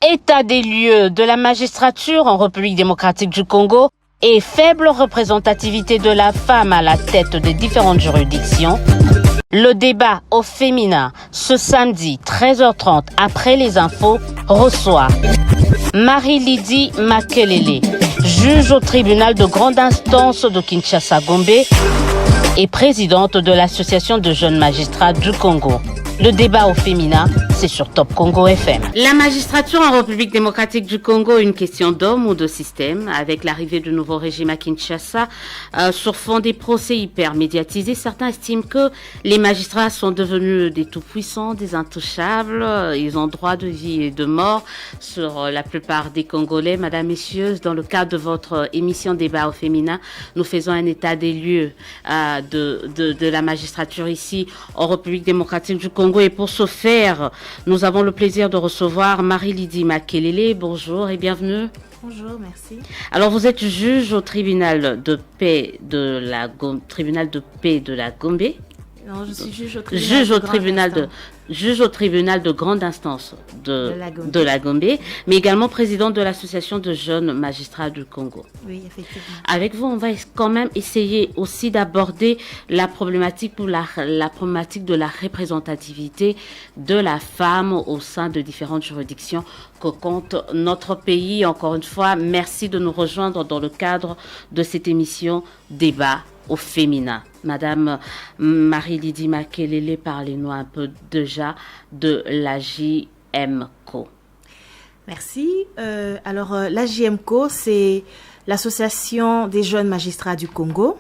État des lieux de la magistrature en République démocratique du Congo et faible représentativité de la femme à la tête des différentes juridictions. Le débat au féminin ce samedi 13h30 après les infos reçoit Marie-Lydie Makelele, juge au tribunal de grande instance de Kinshasa-Gombe et présidente de l'association de jeunes magistrats du Congo. Le débat au féminin, c'est sur Top Congo FM. La magistrature en République démocratique du Congo, une question d'homme ou de système. Avec l'arrivée du nouveau régime à Kinshasa, sur fond des procès hyper médiatisés, certains estiment que les magistrats sont devenus des tout-puissants, des intouchables. Ils ont droit de vie et de mort sur la plupart des Congolais. Madame, messieurs, dans le cadre de votre émission Débat au féminin, nous faisons un état des lieux de la magistrature ici en République démocratique du Congo. Et pour ce faire, nous avons le plaisir de recevoir Marie-Lydie Makelele. Bonjour et bienvenue. Bonjour, merci. Alors, vous êtes juge au tribunal de paix de la Gombe. Non, je suis juge au tribunal de grande instance de la Gombe, mais également présidente de l'association de jeunes magistrats du Congo. Oui, effectivement. Avec vous, on va quand même essayer aussi d'aborder la problématique la problématique de la représentativité de la femme au sein de différentes juridictions que compte notre pays. Encore une fois, merci de nous rejoindre dans le cadre de cette émission Débat au féminin. Madame Marie-Lydie Makelele, parlez-nous un peu déjà de la JMCO. Merci. La JMCO, c'est l'Association des jeunes magistrats du Congo.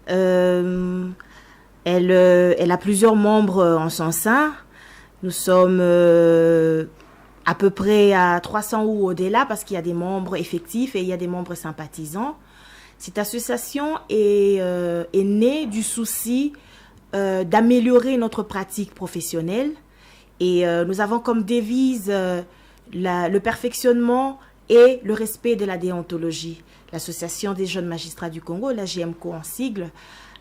Elle a plusieurs membres en son sein. Nous sommes à peu près à 300 ou au-delà parce qu'il y a des membres effectifs et il y a des membres sympathisants. Cette association est née du souci d'améliorer notre pratique professionnelle et nous avons comme devise le perfectionnement et le respect de la déontologie. L'Association des jeunes magistrats du Congo, la JMCO en sigle,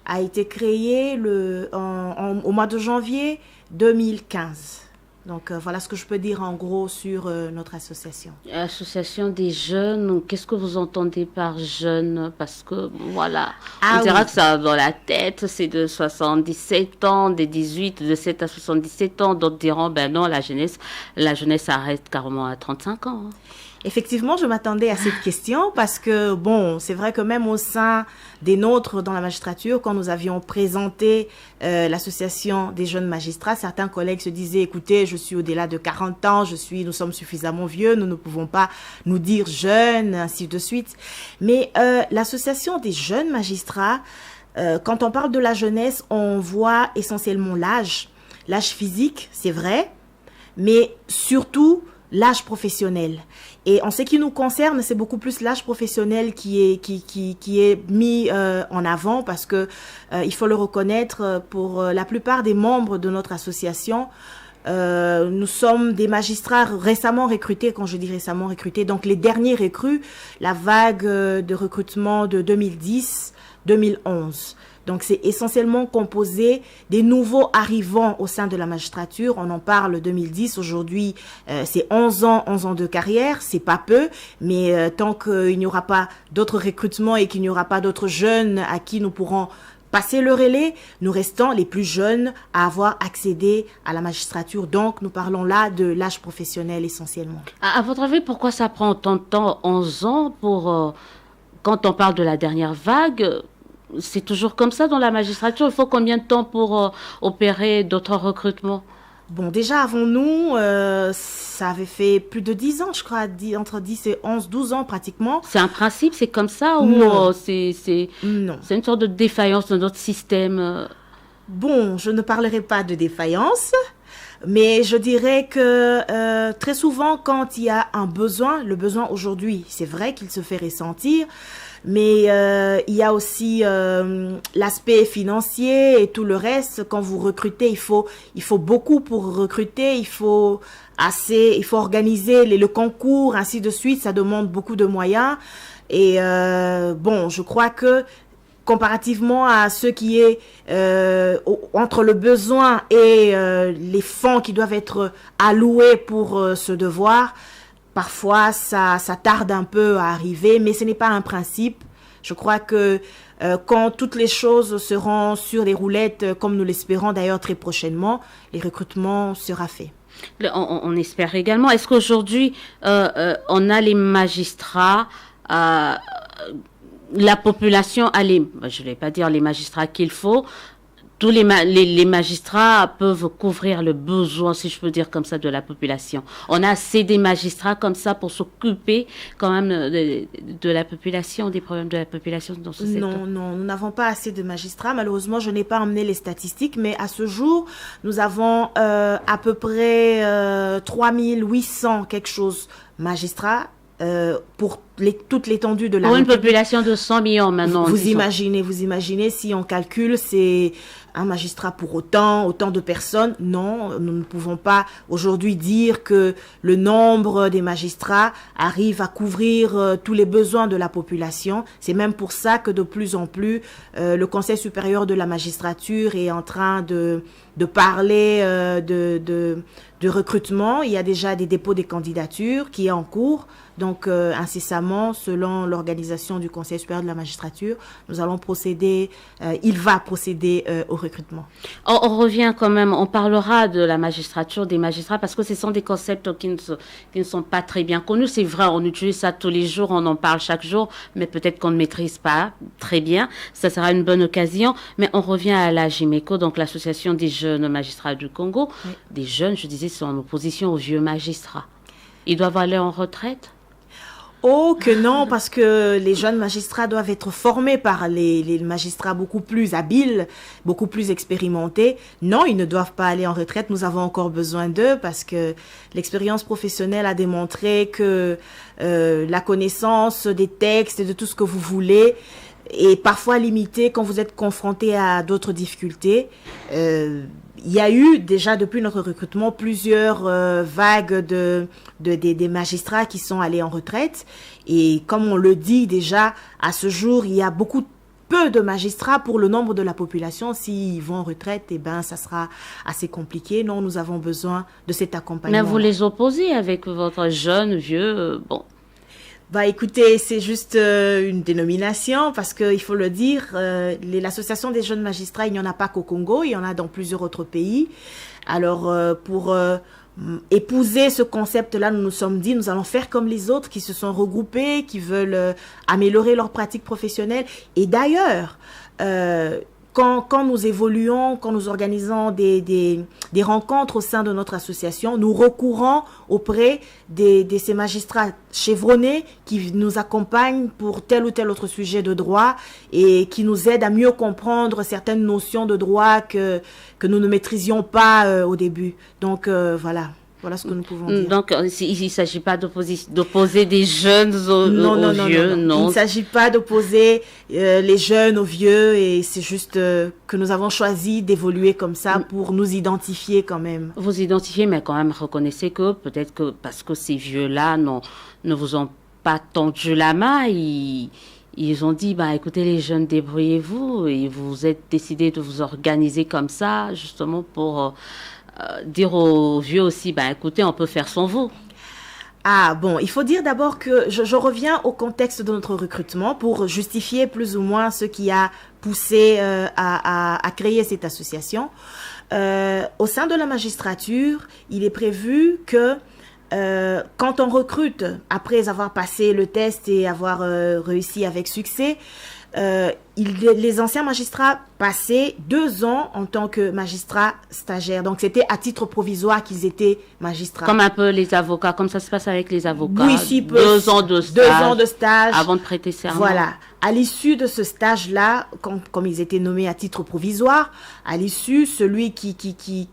a été créée au mois de janvier 2015. Donc, voilà ce que je peux dire en gros sur notre association. Association des jeunes, qu'est-ce que vous entendez par jeunes? Parce que, voilà, on dira que ça dans la tête, c'est de 77 ans, des 18, de 7 à 77 ans. D'autres diront, ben non, la jeunesse arrête carrément à 35 ans. Effectivement, je m'attendais à cette question parce que, bon, c'est vrai que même au sein des nôtres dans la magistrature, quand nous avions présenté l'association des jeunes magistrats, certains collègues se disaient, écoutez, je suis au-delà de 40 ans, nous sommes suffisamment vieux, nous ne pouvons pas nous dire jeunes, ainsi de suite. Mais l'association des jeunes magistrats, quand on parle de la jeunesse, on voit essentiellement l'âge physique, c'est vrai, mais surtout l'âge professionnel. Et en ce qui nous concerne, c'est beaucoup plus l'âge professionnel qui est mis en avant parce que il faut le reconnaître, pour la plupart des membres de notre association, nous sommes des magistrats récemment recrutés. Quand je dis récemment recrutés, donc les derniers recrues, la vague de recrutement de 2010-2011. Donc, c'est essentiellement composé des nouveaux arrivants au sein de la magistrature. On en parle 2010. Aujourd'hui, c'est 11 ans de carrière. C'est pas peu. Mais tant qu'il n'y aura pas d'autres recrutements et qu'il n'y aura pas d'autres jeunes à qui nous pourrons passer le relais, nous restons les plus jeunes à avoir accédé à la magistrature. Donc, nous parlons là de l'âge professionnel essentiellement. À votre avis, pourquoi ça prend autant de temps, 11 ans, quand on parle de la dernière vague? C'est toujours comme ça dans la magistrature? Il faut combien de temps pour opérer d'autres recrutements? Bon, déjà avant nous, ça avait fait plus de 10 ans, je crois, entre 10 et 12 ans pratiquement. C'est un principe, c'est comme ça ou non. C'est une sorte de défaillance de notre système? Bon, je ne parlerai pas de défaillance, mais je dirais que très souvent, quand il y a un besoin, le besoin aujourd'hui, c'est vrai qu'il se fait ressentir, mais il y a aussi l'aspect financier et tout le reste. Quand vous recrutez, il faut beaucoup pour recruter, il faut organiser le concours, ainsi de suite. Ça demande beaucoup de moyens. Et bon, je crois que comparativement à ce qui est entre le besoin et les fonds qui doivent être alloués pour ce devoir, parfois, ça tarde un peu à arriver, mais ce n'est pas un principe. Je crois que quand toutes les choses seront sur les roulettes, comme nous l'espérons d'ailleurs très prochainement, les recrutements sera fait. On espère également. Est-ce qu'aujourd'hui, on a les magistrats, la population a les, je ne vais pas dire les magistrats qu'il faut, tous les magistrats peuvent couvrir le besoin, si je peux dire comme ça, de la population. On a assez des magistrats comme ça pour s'occuper quand même de la population, des problèmes de la population dans ce secteur. Non, nous n'avons pas assez de magistrats. Malheureusement, je n'ai pas emmené les statistiques, mais à ce jour, nous avons à peu près 3800 quelque chose magistrats pour toute l'étendue de la Pour une population de 100 millions maintenant. Vous imaginez si on calcule, c'est un magistrat pour autant de personnes. Non, nous ne pouvons pas aujourd'hui dire que le nombre des magistrats arrive à couvrir tous les besoins de la population. C'est même pour ça que de plus en plus, le Conseil supérieur de la magistrature est en train de parler de recrutement. Il y a déjà des dépôts des candidatures qui est en cours. Donc, incessamment, selon l'organisation du Conseil supérieur de la magistrature, nous allons procéder, il va procéder au recrutement. On revient quand même, on parlera de la magistrature, des magistrats, parce que ce sont des concepts qui ne sont pas très bien connus. C'est vrai, on utilise ça tous les jours, on en parle chaque jour, mais peut-être qu'on ne maîtrise pas très bien. Ça sera une bonne occasion. Mais on revient à la JMECO, donc l'Association des jeunes magistrats du Congo. Oui. Des jeunes, je disais, sont en opposition aux vieux magistrats. Ils doivent aller en retraite? Oh que non, parce que les jeunes magistrats doivent être formés par les magistrats beaucoup plus habiles, beaucoup plus expérimentés. Non, ils ne doivent pas aller en retraite. Nous avons encore besoin d'eux parce que l'expérience professionnelle a démontré que la connaissance des textes et de tout ce que vous voulez est parfois limitée quand vous êtes confronté à d'autres difficultés. Il y a eu déjà depuis notre recrutement plusieurs vagues des magistrats qui sont allés en retraite. Et comme on le dit déjà, à ce jour, il y a peu de magistrats pour le nombre de la population. S'ils vont en retraite, eh ben, ça sera assez compliqué. Non, nous avons besoin de cet accompagnement. Mais vous les opposez avec votre jeune, vieux, bon. Bah écoutez, c'est juste une dénomination parce que il faut le dire, l'association des jeunes magistrats, il n'y en a pas qu'au Congo, il y en a dans plusieurs autres pays. Alors pour épouser ce concept-là, nous nous sommes dit, nous allons faire comme les autres qui se sont regroupés, qui veulent améliorer leur pratique professionnelle. Et d'ailleurs, quand nous évoluons, quand nous organisons des rencontres au sein de notre association, nous recourons auprès de ces magistrats chevronnés qui nous accompagnent pour tel ou tel autre sujet de droit et qui nous aident à mieux comprendre certaines notions de droit que nous ne maîtrisions pas au début. Donc voilà. Voilà ce que nous pouvons dire. Donc, il ne s'agit pas d'opposer des jeunes aux vieux, non. Il ne s'agit pas d'opposer les jeunes aux vieux et c'est juste que nous avons choisi d'évoluer comme ça pour nous identifier quand même. Vous identifiez, mais quand même reconnaissez que peut-être que parce que ces vieux-là ne vous ont pas tendu la main, ils ont dit, bah, écoutez les jeunes, débrouillez-vous et vous êtes décidé de vous organiser comme ça, justement pour... dire aux vieux aussi, ben écoutez, on peut faire sans vous. Ah bon, il faut dire d'abord que je reviens au contexte de notre recrutement pour justifier plus ou moins ce qui a poussé à créer cette association. Au sein de la magistrature, il est prévu que quand on recrute, après avoir passé le test et avoir réussi avec succès, les anciens magistrats passaient 2 ans en tant que magistrats stagiaires. Donc, c'était à titre provisoire qu'ils étaient magistrats. Comme un peu les avocats, comme ça se passe avec les avocats. Oui, si peu. 2 ans de stage. 2 ans de stage. Avant de prêter serment. Voilà. À l'issue de ce stage-là, comme ils étaient nommés à titre provisoire, à l'issue, celui qui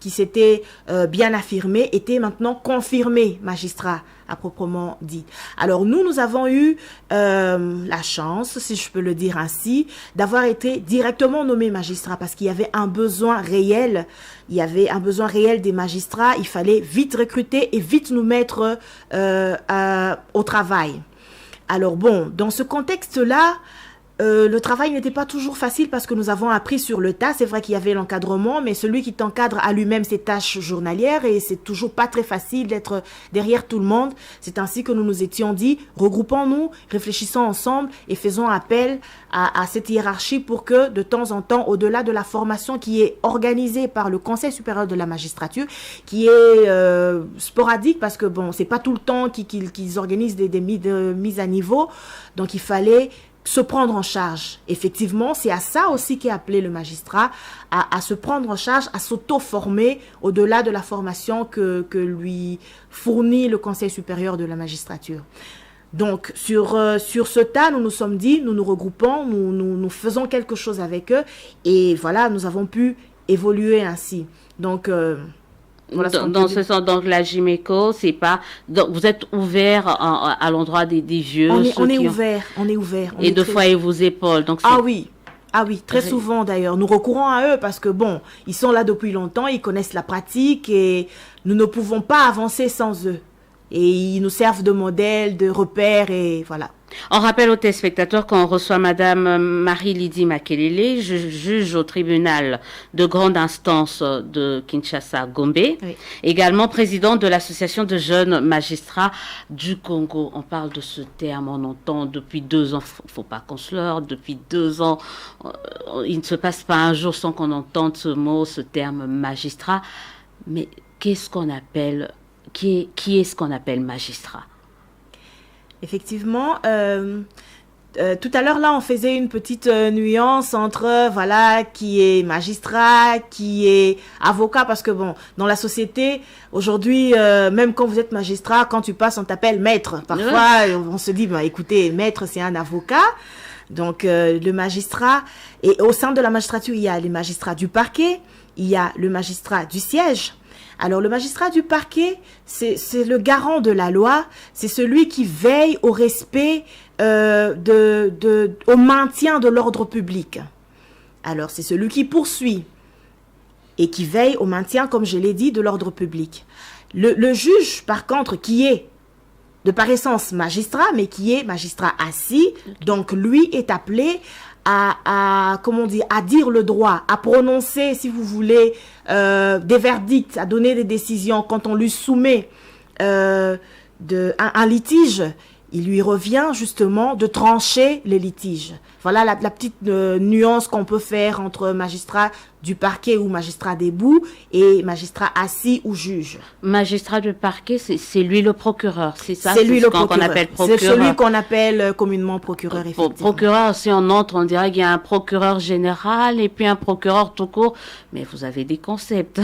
s'était bien affirmé était maintenant confirmé magistrat, à proprement dit. Alors, nous avons eu la chance, si je peux le dire ainsi, d'avoir été directement nommés magistrats parce qu'il y avait un besoin réel. Il y avait un besoin réel des magistrats. Il fallait vite recruter et vite nous mettre au travail. Alors bon, dans ce contexte-là, le travail n'était pas toujours facile parce que nous avons appris sur le tas. C'est vrai qu'il y avait l'encadrement, mais celui qui t'encadre a lui-même ses tâches journalières et c'est toujours pas très facile d'être derrière tout le monde. C'est ainsi que nous nous étions dit, regroupons-nous, réfléchissons ensemble et faisons appel à cette hiérarchie pour que de temps en temps, au-delà de la formation qui est organisée par le Conseil supérieur de la magistrature, qui est sporadique parce que bon, c'est pas tout le temps qu'ils organisent des mises à niveau, donc il fallait se prendre en charge. Effectivement, c'est à ça aussi qu'est appelé le magistrat, à se prendre en charge, à s'auto-former au-delà de la formation que lui fournit le Conseil supérieur de la magistrature. Donc, sur ce tas, nous nous sommes dit, nous nous regroupons, nous faisons quelque chose avec eux et voilà, nous avons pu évoluer ainsi. Donc, voilà dans ce sens, donc la Gyméco, c'est pas. Donc vous êtes ouvert à l'endroit des vieux. On est ouvert. Et deux fois ils vous épaulent. Donc ah oui, très souvent d'ailleurs. Nous recourons à eux parce que bon, ils sont là depuis longtemps, ils connaissent la pratique et nous ne pouvons pas avancer sans eux. Et ils nous servent de modèle, de repère et voilà. On rappelle aux téléspectateurs qu'on reçoit Madame Marie-Lydie Makelele, juge au tribunal de grande instance de Kinshasa-Gombe, oui. Également présidente de l'association de jeunes magistrats du Congo. On parle de ce terme, on entend depuis 2 ans, faut pas qu'on se leurre, depuis 2 ans, il ne se passe pas un jour sans qu'on entende ce mot, ce terme magistrat. Mais qu'est-ce qu'on appelle, qui est-ce qu'on appelle magistrat? Effectivement, tout à l'heure là, on faisait une petite nuance entre voilà qui est magistrat, qui est avocat, parce que bon, dans la société aujourd'hui, même quand vous êtes magistrat, quand tu passes, on t'appelle maître. Parfois, on se dit bah écoutez, maître c'est un avocat. Donc le magistrat, et au sein de la magistrature, il y a les magistrats du parquet, il y a le magistrat du siège. Alors, le magistrat du parquet, c'est le garant de la loi, c'est celui qui veille au respect, au maintien de l'ordre public. Alors, c'est celui qui poursuit et qui veille au maintien, comme je l'ai dit, de l'ordre public. Le juge, par contre, qui est de par essence magistrat, mais qui est magistrat assis, donc lui est appelé comment dire, à dire le droit, à prononcer, si vous voulez, des verdicts, à donner des décisions. Quand on lui soumet un litige, il lui revient justement de trancher les litiges. Voilà la petite nuance qu'on peut faire entre magistrat du parquet ou magistrat debout et magistrat assis ou juge. Magistrat du parquet, c'est lui le procureur, c'est ça? C'est lui le procureur. Qu'on appelle procureur. C'est celui qu'on appelle communément procureur, effectivement. Procureur, si on entre, on dirait qu'il y a un procureur général et puis un procureur tout court. Mais vous avez des concepts.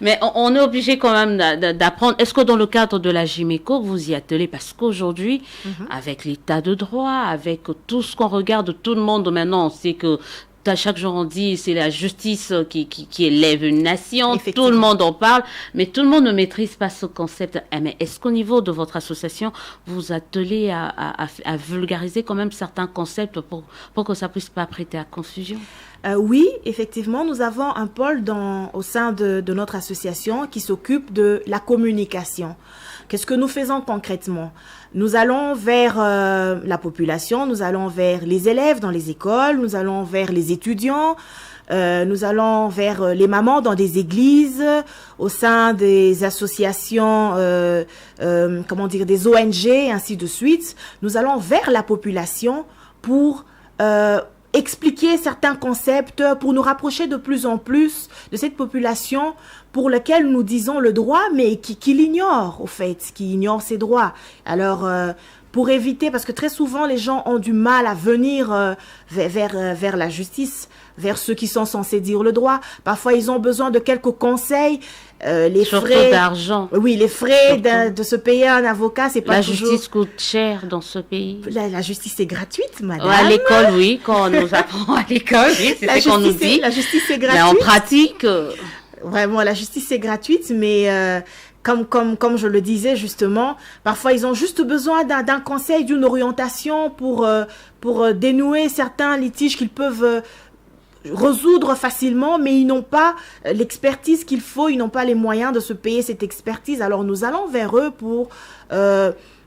Mais on est obligé quand même d'apprendre. Est-ce que dans le cadre de la Gyméco, vous y attelez? Parce qu'aujourd'hui, avec l'état de droit, avec tout ce qu'on regarde, tout le monde maintenant, on sait que à chaque jour on dit c'est la justice qui élève une nation, tout le monde en parle, mais tout le monde ne maîtrise pas ce concept. Mais est-ce qu'au niveau de votre association, vous attelez à vulgariser quand même certains concepts pour que ça puisse pas prêter à confusion? Oui, effectivement, nous avons un pôle au sein de notre association qui s'occupe de la communication. Qu'est-ce que nous faisons concrètement? Nous allons vers la population, nous allons vers les élèves dans les écoles, nous allons vers les étudiants, nous allons vers les mamans dans des églises, au sein des associations, comment dire, des ONG, ainsi de suite. Nous allons vers la population pour expliquer certains concepts, pour nous rapprocher de plus en plus de cette population pour laquelle nous disons le droit, mais qui l'ignore, au fait, qui ignore ses droits. Alors, pour éviter, parce que très souvent, les gens ont du mal à venir vers la justice, vers ceux qui sont censés dire le droit. Parfois, ils ont besoin de quelques conseils. Les surtout frais d'argent. Oui, les frais de se payer un avocat, c'est pas toujours... La justice coûte cher dans ce pays. La justice est gratuite, madame. À l'école, oui, quand on nous apprend à l'école, oui, c'est ce qu'on nous dit. La justice est gratuite. Mais en pratique... Vraiment, la justice est gratuite, mais comme je le disais justement, parfois ils ont juste besoin d'un conseil, d'une orientation pour dénouer certains litiges qu'ils peuvent résoudre facilement, mais ils n'ont pas l'expertise qu'il faut, ils n'ont pas les moyens de se payer cette expertise. Alors nous allons vers eux pour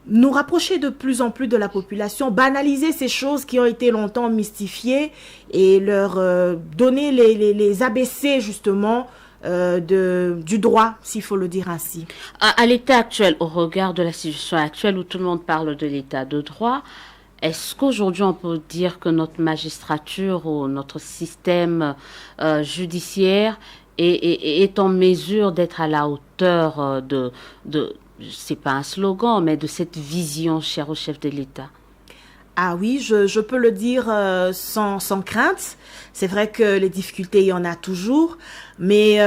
nous rapprocher de plus en plus de la population, banaliser ces choses qui ont été longtemps mystifiées et leur donner les ABC justement du droit, s'il faut le dire ainsi. À l'état actuel, au regard de la situation actuelle où tout le monde parle de l'état de droit, est-ce qu'aujourd'hui on peut dire que notre magistrature ou notre système judiciaire est en mesure d'être à la hauteur c'est pas un slogan, mais de cette vision chère au chef de l'État? Ah oui, je peux le dire sans crainte. C'est vrai que les difficultés, il y en a toujours, mais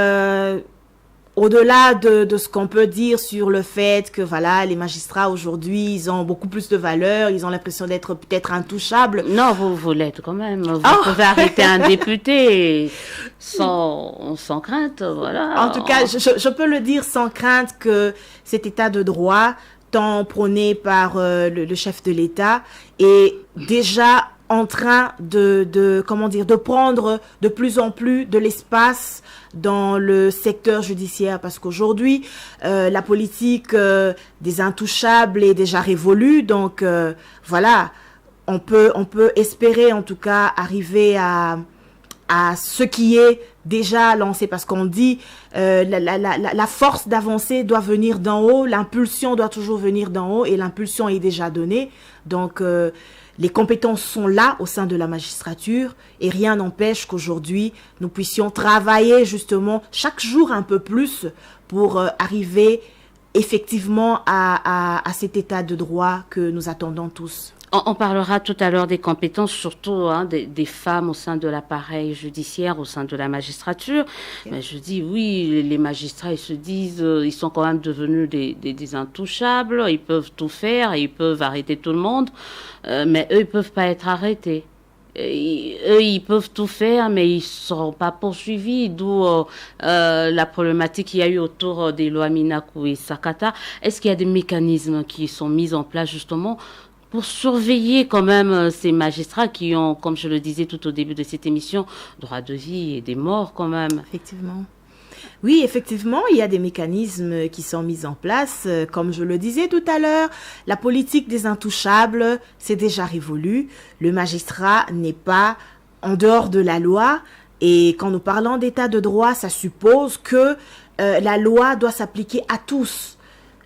au-delà de ce qu'on peut dire sur le fait que voilà, les magistrats aujourd'hui, ils ont beaucoup plus de valeur, ils ont l'impression d'être peut-être intouchables. Non, vous l'êtes quand même. Vous pouvez arrêter un député sans crainte, voilà. En tout cas, je peux le dire sans crainte que cet état de droit, tant prôné par le chef de l'État, est déjà en train de prendre de plus en plus de l'espace dans le secteur judiciaire, parce qu'aujourd'hui la politique des intouchables est déjà révolue, donc voilà, on peut espérer en tout cas arriver à ce qui est déjà lancé, parce qu'on dit la force d'avancer doit venir d'en haut, l'impulsion doit toujours venir d'en haut, et l'impulsion est déjà donnée, donc les compétences sont là au sein de la magistrature, et rien n'empêche qu'aujourd'hui nous puissions travailler justement chaque jour un peu plus pour arriver effectivement à cet état de droit que nous attendons tous. On parlera tout à l'heure des compétences, surtout des femmes au sein de l'appareil judiciaire, au sein de la magistrature. Mais je dis oui, les magistrats, ils se disent, ils sont quand même devenus des intouchables, ils peuvent tout faire, ils peuvent arrêter tout le monde, mais eux, ils peuvent pas être arrêtés. Eux, ils peuvent tout faire, mais ils ne seront pas poursuivis, d'où la problématique qu'il y a eu autour des lois Minakou et Sakata. Est-ce qu'il y a des mécanismes qui sont mis en place justement pour surveiller quand même ces magistrats qui ont, comme je le disais tout au début de cette émission, droit de vie et des morts quand même? Effectivement. Oui, effectivement, il y a des mécanismes qui sont mis en place. Comme je le disais tout à l'heure, la politique des intouchables, c'est déjà révolu. Le magistrat n'est pas en dehors de la loi. Et quand nous parlons d'état de droit, ça suppose que la loi doit s'appliquer à tous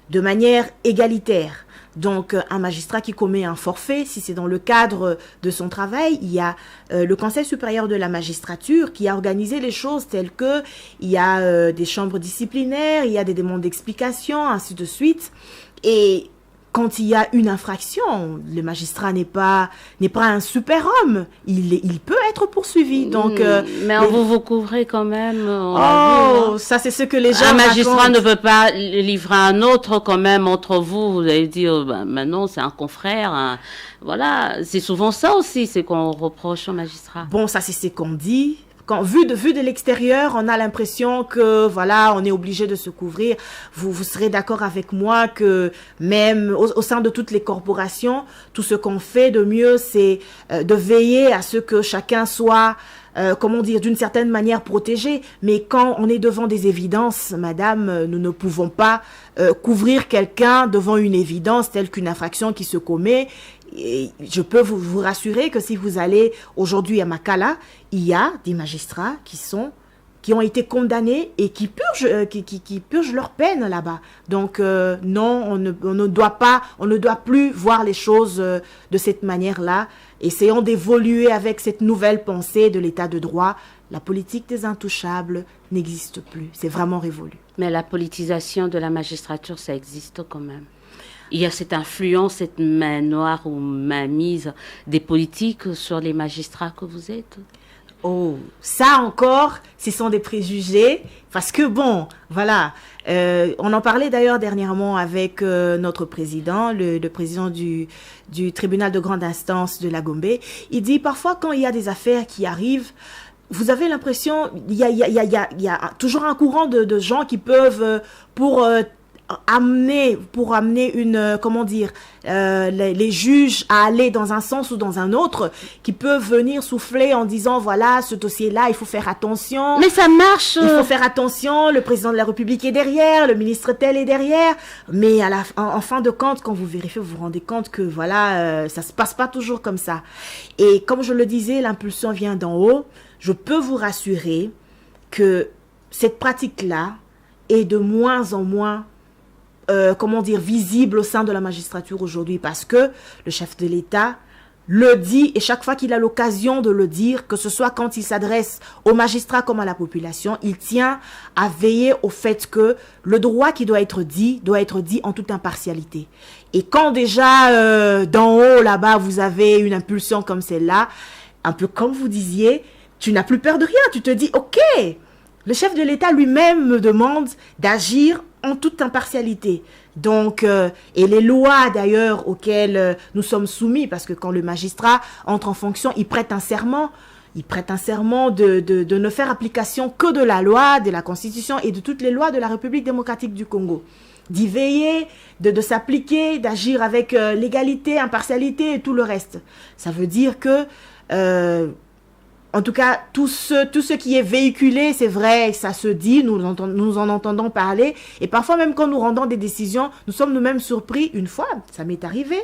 de manière égalitaire. Donc, un magistrat qui commet un forfait, si c'est dans le cadre de son travail, il y a le Conseil supérieur de la magistrature qui a organisé les choses telles que il y a des chambres disciplinaires, il y a des demandes d'explication, ainsi de suite. Et quand il y a une infraction, le magistrat n'est pas un super-homme. Il peut être poursuivi. Donc, mais vous couvrez quand même. Ça c'est ce que les gens Un magistrat racontent. ne peut pas livrer un autre quand même entre vous. Vous allez dire, maintenant c'est un confrère. Voilà, c'est souvent ça aussi, c'est qu'on reproche aux magistrats. Bon, ça c'est ce qu'on dit. Vu de l'extérieur, on a l'impression que voilà, on est obligé de se couvrir. Vous serez d'accord avec moi que même au sein de toutes les corporations, tout ce qu'on fait de mieux, c'est de veiller à ce que chacun soit d'une certaine manière protégé. Mais quand on est devant des évidences, madame, nous ne pouvons pas couvrir quelqu'un devant une évidence telle qu'une infraction qui se commet. Et je peux vous rassurer que si vous allez aujourd'hui à Makala, il y a des magistrats qui ont été condamnés et qui purgent leur peine là-bas. Donc non, on ne doit plus voir les choses de cette manière-là. Essayons d'évoluer avec cette nouvelle pensée de l'état de droit. La politique des intouchables n'existe plus. C'est vraiment révolu. Mais la politisation de la magistrature, ça existe quand même. Il y a cette influence, cette main noire ou main mise des politiques sur les magistrats que vous êtes? Oh, ça encore, ce sont des préjugés. Parce que bon, voilà, on en parlait d'ailleurs dernièrement avec notre président, le président du tribunal de grande instance de la Gombe. Il dit parfois quand il y a des affaires qui arrivent, vous avez l'impression, il y a toujours un courant de gens qui peuvent, pour pour amener les juges à aller dans un sens ou dans un autre, qui peuvent venir souffler en disant voilà, ce dossier-là, il faut faire attention. Mais ça marche. Il faut faire attention, le président de la République est derrière, le ministre tel est derrière. Mais en fin de compte, quand vous vérifiez, vous vous rendez compte que voilà, ça se passe pas toujours comme ça. Et comme je le disais, l'impulsion vient d'en haut. Je peux vous rassurer que cette pratique-là est de moins en moins visible au sein de la magistrature aujourd'hui, parce que le chef de l'État le dit, et chaque fois qu'il a l'occasion de le dire, que ce soit quand il s'adresse aux magistrats comme à la population, il tient à veiller au fait que le droit qui doit être dit en toute impartialité. Et quand déjà d'en haut là-bas vous avez une impulsion comme celle-là, un peu comme vous disiez, tu n'as plus peur de rien, tu te dis ok, le chef de l'État lui-même me demande d'agir en toute impartialité. Donc, et les lois d'ailleurs auxquelles nous sommes soumis, parce que quand le magistrat entre en fonction, il prête un serment. Il prête un serment de ne faire application que de la loi, de la Constitution et de toutes les lois de la République démocratique du Congo. D'y veiller, de s'appliquer, d'agir avec légalité, impartialité et tout le reste. Ça veut dire que... en tout cas, tout ce qui est véhiculé, c'est vrai, ça se dit, nous en entendons parler. Et parfois, même quand nous rendons des décisions, nous sommes nous-mêmes surpris. Une fois, ça m'est arrivé.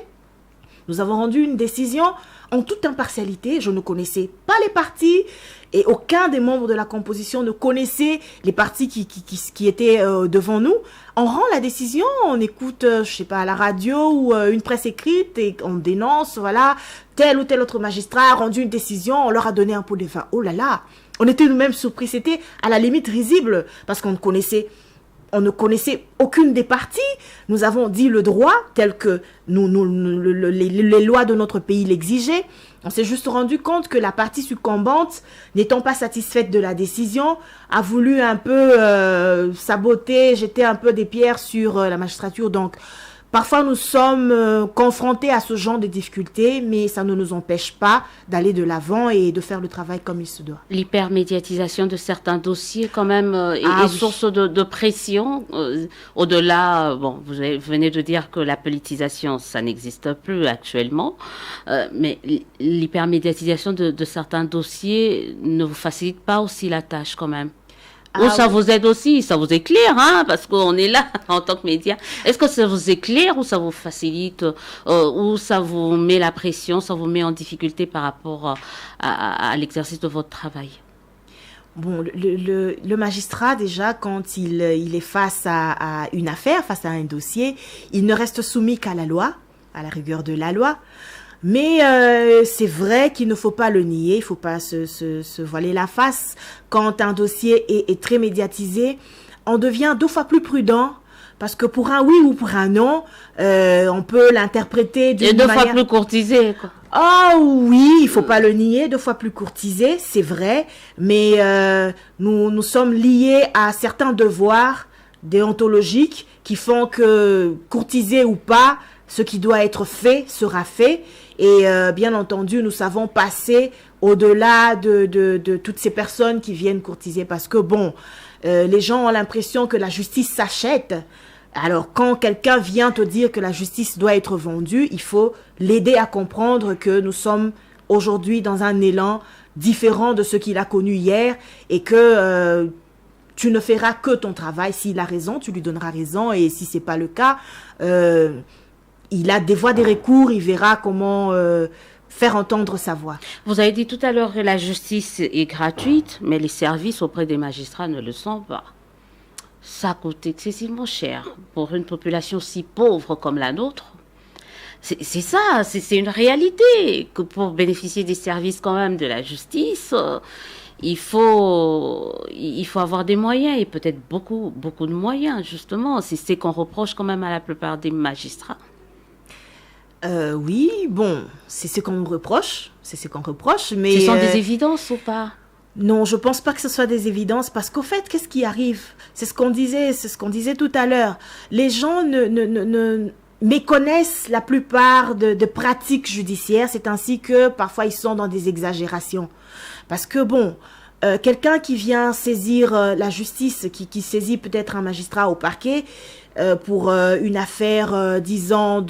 Nous avons rendu une décision en toute impartialité. Je ne connaissais pas les partis et aucun des membres de la composition ne connaissait les partis qui étaient devant nous. On rend la décision, on écoute, je sais pas, à la radio ou une presse écrite et on dénonce, voilà, tel ou tel autre magistrat a rendu une décision, on leur a donné un pot de vin. Oh là là, on était nous-mêmes surpris, c'était à la limite risible parce qu'on ne connaissait aucune des parties. Nous avons dit le droit tel que les lois de notre pays l'exigeaient. On s'est juste rendu compte que la partie succombante, n'étant pas satisfaite de la décision, a voulu un peu saboter, jeter un peu des pierres sur la magistrature. Donc, parfois, nous sommes confrontés à ce genre de difficultés, mais ça ne nous empêche pas d'aller de l'avant et de faire le travail comme il se doit. L'hypermédiatisation de certains dossiers, quand même, est source de pression. Au-delà, vous venez de dire que la politisation, ça n'existe plus actuellement, mais l'hypermédiatisation de certains dossiers ne vous facilite pas aussi la tâche, quand même? Ou ça vous aide aussi, ça vous éclaire, parce qu'on est là en tant que média. Est-ce que ça vous éclaire ou ça vous facilite, ou ça vous met la pression, ça vous met en difficulté par rapport à l'exercice de votre travail? Bon, le magistrat, déjà, quand il est face à une affaire, face à un dossier, il ne reste soumis qu'à la loi, à la rigueur de la loi. Mais c'est vrai qu'il ne faut pas le nier, il ne faut pas se voiler la face. Quand un dossier est très médiatisé, on devient 2 fois plus prudent. Parce que pour un oui ou pour un non, on peut l'interpréter d'une manière... Et 2 fois plus courtisé, quoi. Oh oui, il ne faut pas le nier, 2 fois plus courtisé, c'est vrai. Mais nous sommes liés à certains devoirs déontologiques qui font que, courtisé ou pas, ce qui doit être fait sera fait. Et bien entendu, nous savons passer au-delà de toutes ces personnes qui viennent courtiser. Parce que les gens ont l'impression que la justice s'achète. Alors quand quelqu'un vient te dire que la justice doit être vendue, il faut l'aider à comprendre que nous sommes aujourd'hui dans un élan différent de ce qu'il a connu hier. Et que tu ne feras que ton travail. S'il a raison, tu lui donneras raison. Et si ce n'est pas le cas... il a des voies de recours, il verra comment faire entendre sa voix. Vous avez dit tout à l'heure que la justice est gratuite, mais les services auprès des magistrats ne le sont pas. Ça coûte excessivement cher pour une population si pauvre comme la nôtre. C'est ça, c'est une réalité. Que pour bénéficier des services quand même de la justice, il faut avoir des moyens et peut-être beaucoup de moyens, justement. C'est ce qu'on reproche quand même à la plupart des magistrats. Oui, c'est ce qu'on reproche, mais... Ce sont des évidences ou pas? Non, je pense pas que ce soit des évidences, parce qu'au fait, qu'est-ce qui arrive? C'est ce qu'on disait tout à l'heure. Les gens ne méconnaissent la plupart de pratiques judiciaires, c'est ainsi que parfois ils sont dans des exagérations. Parce que quelqu'un qui vient saisir la justice, qui saisit peut-être un magistrat au parquet, pour une affaire, disons,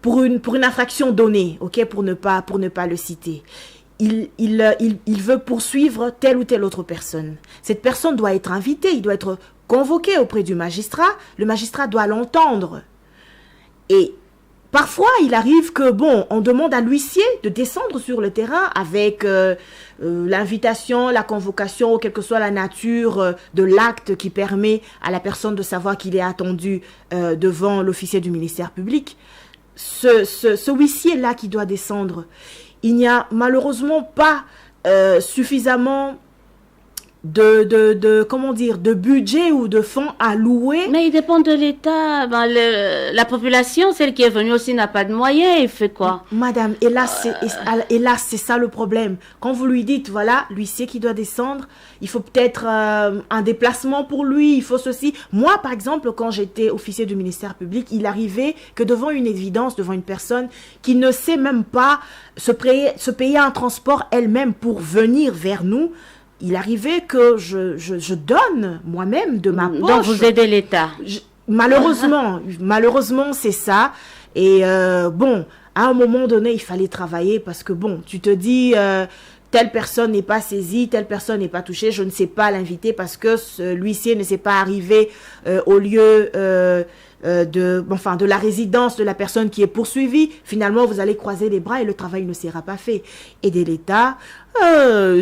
pour une infraction donnée, ok, pour ne pas le citer. Il veut poursuivre telle ou telle autre personne. Cette personne doit être invitée, il doit être convoqué auprès du magistrat. Le magistrat doit l'entendre. Et parfois, il arrive que, on demande à l'huissier de descendre sur le terrain avec l'invitation, la convocation, ou quelle que soit la nature de l'acte qui permet à la personne de savoir qu'il est attendu devant l'officier du ministère public. Ce huissier-là qui doit descendre, il n'y a malheureusement pas suffisamment de budget ou de fonds alloués. Mais il dépend de l'État. La population, celle qui est venue aussi, n'a pas de moyens. Il fait quoi? Madame, et là, c'est ça le problème. Quand vous lui dites, voilà, l'huissier qui doit descendre, il faut peut-être un déplacement pour lui, il faut ceci. Moi, par exemple, quand j'étais officier du ministère public, il arrivait que devant une évidence, devant une personne qui ne sait même pas se payer un transport elle-même pour venir vers nous, il arrivait que je donne moi-même de ma poche. Donc vous aidez l'État. Malheureusement, c'est ça. Et à un moment donné, il fallait travailler parce que tu te dis, telle personne n'est pas saisie, telle personne n'est pas touchée, je ne sais pas l'inviter parce que l'huissier ne s'est pas arrivé au lieu de la résidence de la personne qui est poursuivie. Finalement, vous allez croiser les bras et le travail ne sera pas fait. Aider l'État,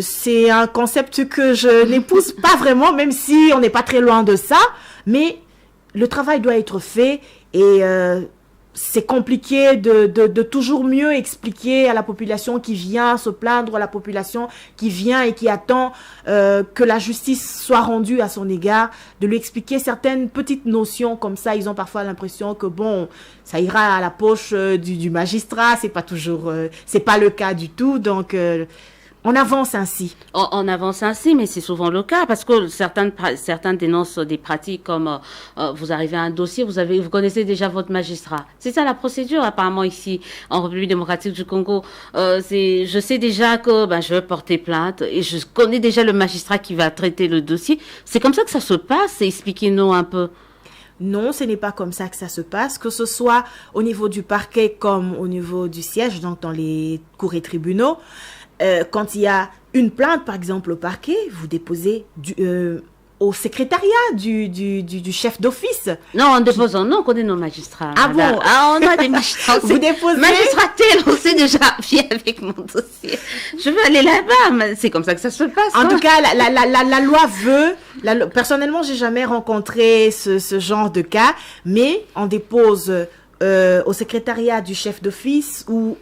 c'est un concept que je n'épouse pas vraiment, même si on n'est pas très loin de ça. Mais le travail doit être fait et c'est compliqué de toujours mieux expliquer à la population qui vient se plaindre, à la population qui vient et qui attend que la justice soit rendue à son égard, de lui expliquer certaines petites notions comme ça. Ils ont parfois l'impression que ça ira à la poche du magistrat. C'est pas toujours, c'est pas le cas du tout. Donc on avance ainsi. On avance ainsi, mais c'est souvent le cas parce que certains dénoncent des pratiques comme vous arrivez à un dossier, vous connaissez déjà votre magistrat. C'est ça la procédure apparemment ici en République démocratique du Congo. Je sais déjà que je vais porter plainte et je connais déjà le magistrat qui va traiter le dossier. C'est comme ça que ça se passe. Expliquez-nous un peu. Non, ce n'est pas comme ça que ça se passe, que ce soit au niveau du parquet comme au niveau du siège, donc dans les cours et tribunaux. Quand il y a une plainte, par exemple, au parquet, vous déposez au secrétariat du chef d'office. Non, on dépose non, on connaît nos magistrats. Ah bon? On a des magistrats. Vous déposez? Magistrat tel, on sait déjà, viens avec mon dossier. Je veux aller là-bas. C'est comme ça que ça se passe. En tout cas, la loi veut... personnellement, j'ai jamais rencontré ce genre de cas, mais on dépose au secrétariat du chef d'office ou...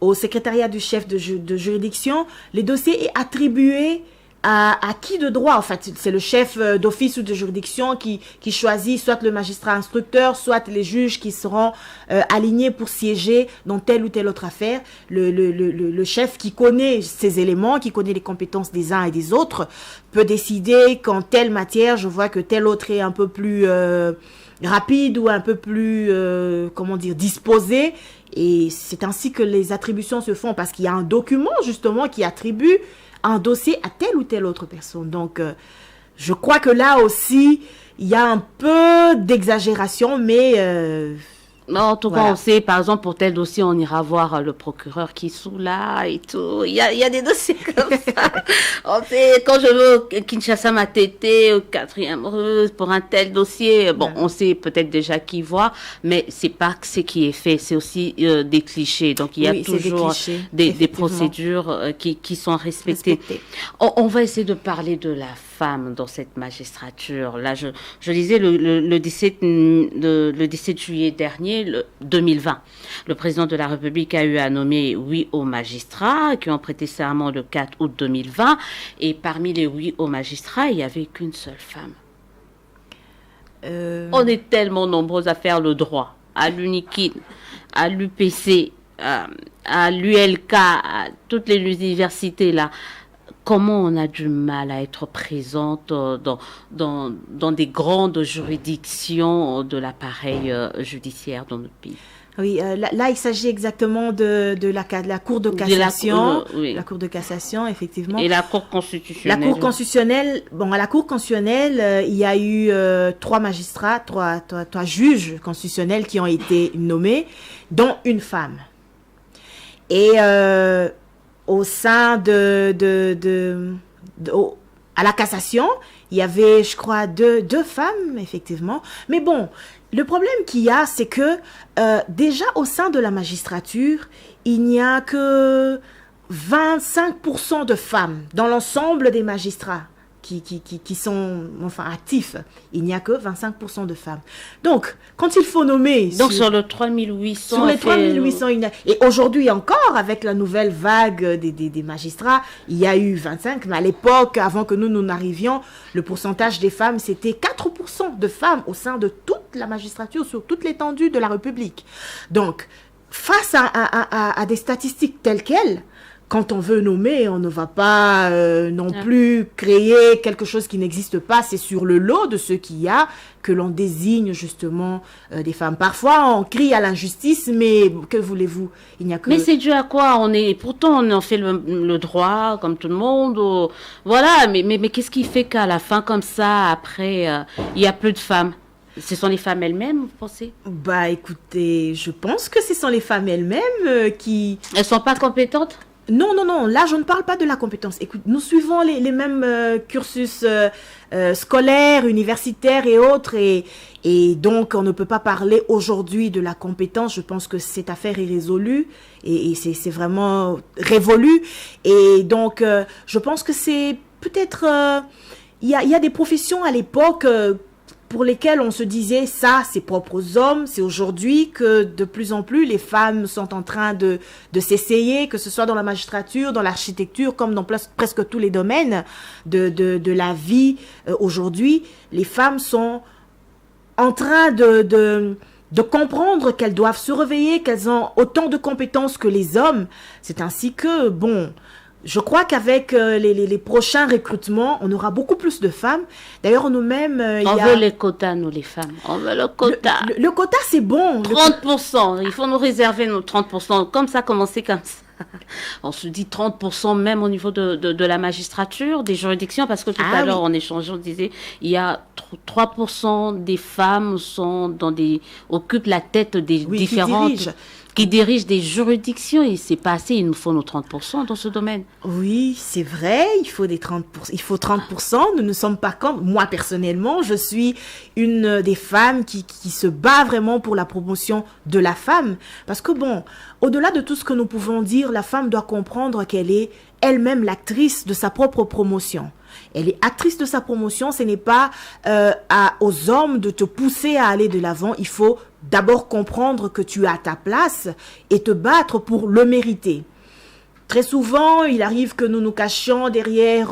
au secrétariat du chef de juridiction, les dossiers est attribué à qui de droit? En fait, c'est le chef d'office ou de juridiction qui choisit soit le magistrat instructeur, soit les juges qui seront alignés pour siéger dans telle ou telle autre affaire. Le chef qui connaît ces éléments, qui connaît les compétences des uns et des autres, peut décider qu'en telle matière, je vois que tel autre est un peu plus rapide ou un peu plus, disposé. Et c'est ainsi que les attributions se font parce qu'il y a un document justement qui attribue un dossier à telle ou telle autre personne. Donc, je crois que là aussi, il y a un peu d'exagération, mais... En tout cas, on sait, par exemple, pour tel dossier, on ira voir le procureur qui est sous là et tout. Il y a des dossiers comme ça. On sait, quand je veux Kinshasa m'a tété au 4e rue pour un tel dossier, on sait peut-être déjà qui voit, mais c'est pas ce qui est fait, c'est aussi des clichés. Donc, il y a toujours des procédures qui sont respectées. On va essayer de parler de la femme dans cette magistrature. Là, je lisais le 17 juillet dernier, 2020. Le président de la République a eu à nommer 8 hauts magistrats qui ont prêté serment le 4 août 2020. Et parmi les 8 hauts magistrats, il n'y avait qu'une seule femme. On est tellement nombreux à faire le droit, à l'UNIKIN, à l'UPC, à l'ULK, à toutes les universités là. comment on a du mal à être présente dans des grandes juridictions de l'appareil judiciaire dans notre pays. Oui, là, il s'agit exactement de la Cour de cassation. La Cour de cassation, effectivement. Et la Cour constitutionnelle. La Cour constitutionnelle, bon, à la Cour constitutionnelle, il y a eu 3 magistrats, 3 juges constitutionnels qui ont été nommés, dont une femme. Et au sein à la cassation, il y avait, je crois, deux femmes, effectivement. Mais bon, le problème qu'il y a, c'est que déjà au sein de la magistrature, il n'y a que 25% de femmes dans l'ensemble des magistrats qui sont actifs. Il n'y a que 25% de femmes. Donc, quand il faut nommer... Donc, sur le 3800... Sur les 3800, et aujourd'hui encore, avec la nouvelle vague des magistrats, il y a eu 25, mais à l'époque, avant que nous n'arrivions, le pourcentage des femmes, c'était 4% de femmes au sein de toute la magistrature, sur toute l'étendue de la République. Donc, face à des statistiques telles quelles, quand on veut nommer, on ne va pas non plus créer quelque chose qui n'existe pas. C'est sur le lot de ce qu'il y a que l'on désigne justement des femmes. Parfois, on crie à l'injustice, mais que voulez-vous? Il n'y a que... Mais c'est dû à quoi? Pourtant, on en fait le droit, comme tout le monde. Voilà, mais qu'est-ce qui fait qu'à la fin, comme ça, après, il y a plus de femmes? Ce sont les femmes elles-mêmes, vous pensez? Bah, écoutez, je pense que ce sont les femmes elles-mêmes qui... Elles sont pas compétentes? Non, là je ne parle pas de la compétence. Écoute, nous suivons les mêmes cursus scolaires, universitaires et autres, et donc on ne peut pas parler aujourd'hui de la compétence. Je pense que cette affaire est résolue et c'est vraiment révolu. Et donc je pense que c'est peut-être... Il y a des professions à l'époque... pour lesquels on se disait ça, c'est propre aux hommes. C'est aujourd'hui que de plus en plus les femmes sont en train de s'essayer, que ce soit dans la magistrature, dans l'architecture, comme dans presque tous les domaines de la vie. Aujourd'hui, les femmes sont en train de comprendre qu'elles doivent se réveiller, qu'elles ont autant de compétences que les hommes. C'est ainsi que, bon... Je crois qu'avec les prochains recrutements, on aura beaucoup plus de femmes. D'ailleurs, nous-mêmes... on veut les quotas, nous, les femmes. On veut le quota. Le quota, c'est bon. 30%. Il faut nous réserver nos 30%. Comme ça, commencer comme ça. On se dit 30% même au niveau de la magistrature, des juridictions, parce que tout à l'heure, en échangeant, on disait il y a 3% des femmes occupent la tête des différentes... qui dirigent des juridictions, et c'est pas assez, il nous faut nos 30% dans ce domaine. Oui, c'est vrai, il faut 30%, nous ne sommes pas comme, moi personnellement, je suis une des femmes qui se bat vraiment pour la promotion de la femme, parce que bon, au-delà de tout ce que nous pouvons dire, la femme doit comprendre qu'elle est elle-même l'actrice de sa propre promotion. Elle est actrice de sa promotion, ce n'est pas aux hommes de te pousser à aller de l'avant. Il faut d'abord comprendre que tu as ta place et te battre pour le mériter. Très souvent, il arrive que nous nous cachions derrière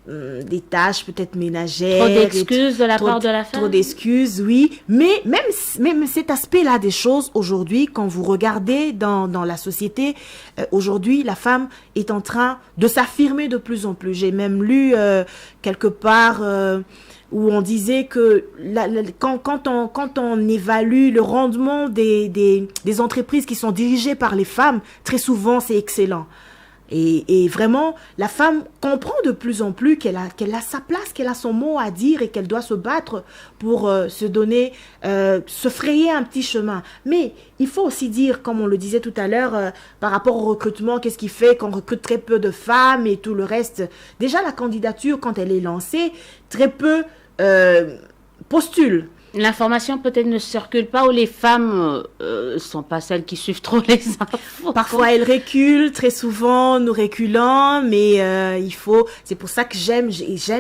des tâches peut-être ménagères. Trop d'excuses de la part de la femme. Trop d'excuses, oui. Mais même cet aspect-là des choses, aujourd'hui, quand vous regardez dans la société, aujourd'hui, la femme est en train de s'affirmer de plus en plus. J'ai même lu quelque part où on disait que quand on évalue le rendement des entreprises qui sont dirigées par les femmes, très souvent, c'est excellent. Et vraiment, la femme comprend de plus en plus qu'elle a sa place, qu'elle a son mot à dire et qu'elle doit se battre pour se frayer un petit chemin. Mais il faut aussi dire, comme on le disait tout à l'heure, par rapport au recrutement, qu'est-ce qui fait qu'on recrute très peu de femmes et tout le reste. Déjà, la candidature, quand elle est lancée, très peu postulent. L'information peut-être ne circule pas, ou les femmes sont pas celles qui suivent trop les infos. Parfois elles reculent, très souvent nous reculons, mais c'est pour ça que j'aime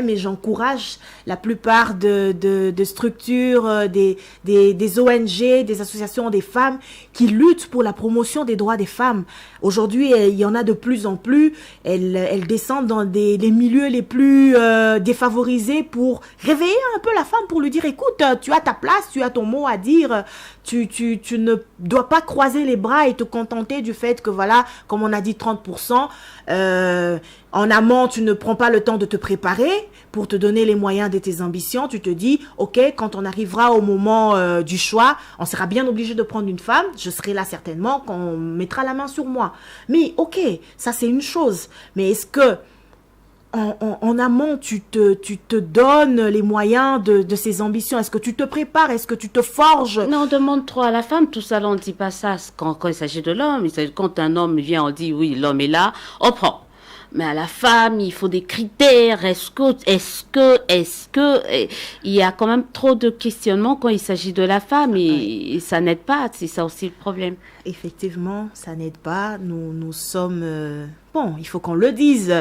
et j'encourage la plupart de structures, des ONG, des associations des femmes qui luttent pour la promotion des droits des femmes. Aujourd'hui, il y en a de plus en plus. Elles descendent dans les milieux les plus défavorisés pour réveiller un peu la femme, pour lui dire écoute, tu as ta place, tu as ton mot à dire. Tu ne dois pas croiser les bras et te contenter du fait que, voilà, comme on a dit 30%, en amont, tu ne prends pas le temps de te préparer pour te donner les moyens de tes ambitions. Tu te dis, ok, quand on arrivera au moment du choix, on sera bien obligé de prendre une femme. Je serai là certainement quand on mettra la main sur moi. Mais ok, ça c'est une chose. Mais est-ce que en amont, tu te donnes les moyens de ces ambitions? Est-ce que tu te prépares? Est-ce que tu te forges? Non, on demande trop à la femme. Tout ça, là, on ne dit pas ça quand il s'agit de l'homme. Quand un homme vient, on dit oui, l'homme est là, on prend. Mais à la femme, il faut des critères. Est-ce que, il y a quand même trop de questionnements quand il s'agit de la femme et ça n'aide pas. C'est ça aussi le problème. Effectivement, ça n'aide pas. Nous sommes, bon, il faut qu'on le dise,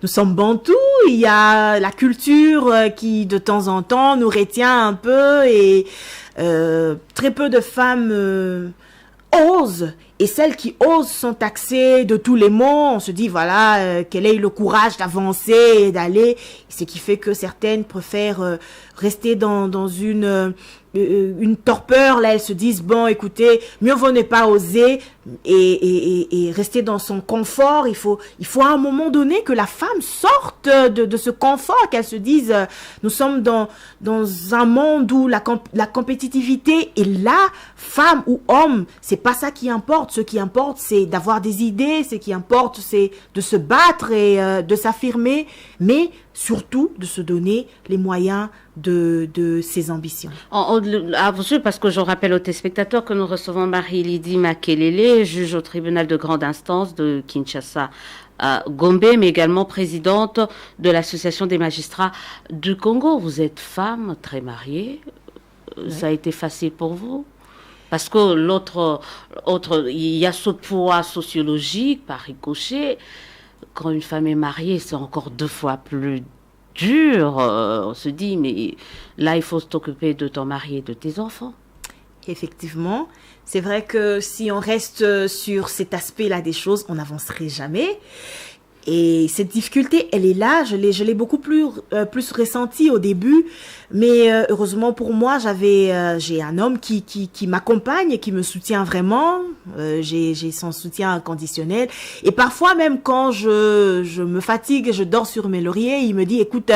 nous sommes bantous. Il y a la culture qui, de temps en temps, nous retient un peu et très peu de femmes osent. Et celles qui osent sont taxées de tous les mots. On se dit, voilà, qu'elle ait le courage d'avancer et d'aller. Ce qui fait que certaines préfèrent rester dans une torpeur. Là, elles se disent, bon, écoutez, mieux vaut ne pas oser et rester dans son confort. Il faut à un moment donné que la femme sorte de ce confort, qu'elle se dise, nous sommes dans un monde où la compétitivité est là, femme ou homme, c'est pas ça qui importe. Ce qui importe, c'est d'avoir des idées. Ce qui importe, c'est de se battre et de s'affirmer, mais surtout de se donner les moyens de ses ambitions. Parce que je rappelle aux téléspectateurs que nous recevons Marie-Lydie Makelele, juge au tribunal de grande instance de Kinshasa à Gombe, mais également présidente de l'association des magistrats du Congo. Vous êtes femme, très mariée. Oui. Ça a été facile pour vous? Parce que il y a ce poids sociologique par ricochet. Quand une femme est mariée, c'est encore 2 fois plus dur. On se dit, mais là, il faut s'occuper de ton mari et de tes enfants. Effectivement, c'est vrai que si on reste sur cet aspect-là des choses, on n'avancerait jamais. Et cette difficulté, elle est là. Je l'ai beaucoup plus ressentie au début. Mais heureusement pour moi, j'ai un homme qui m'accompagne et qui me soutient vraiment. J'ai son soutien inconditionnel. Et parfois même quand je me fatigue et je dors sur mes lauriers, il me dit, écoute,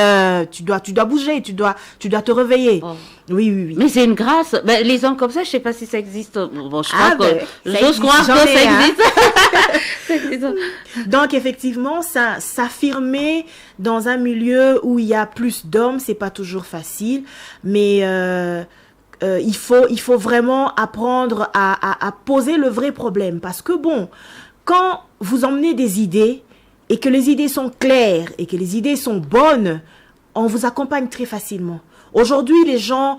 tu dois bouger, tu dois te réveiller. Oh. Oui. Mais c'est une grâce. Ben, les hommes comme ça, je sais pas si ça existe. Bon, je crois que j'ose croire que ça existe. Donc effectivement, s'affirmer dans un milieu où il y a plus d'hommes, c'est pas toujours facile, mais il faut vraiment apprendre à poser le vrai problème, parce que bon, quand vous emmenez des idées et que les idées sont claires et que les idées sont bonnes, on vous accompagne très facilement. Aujourd'hui, les gens,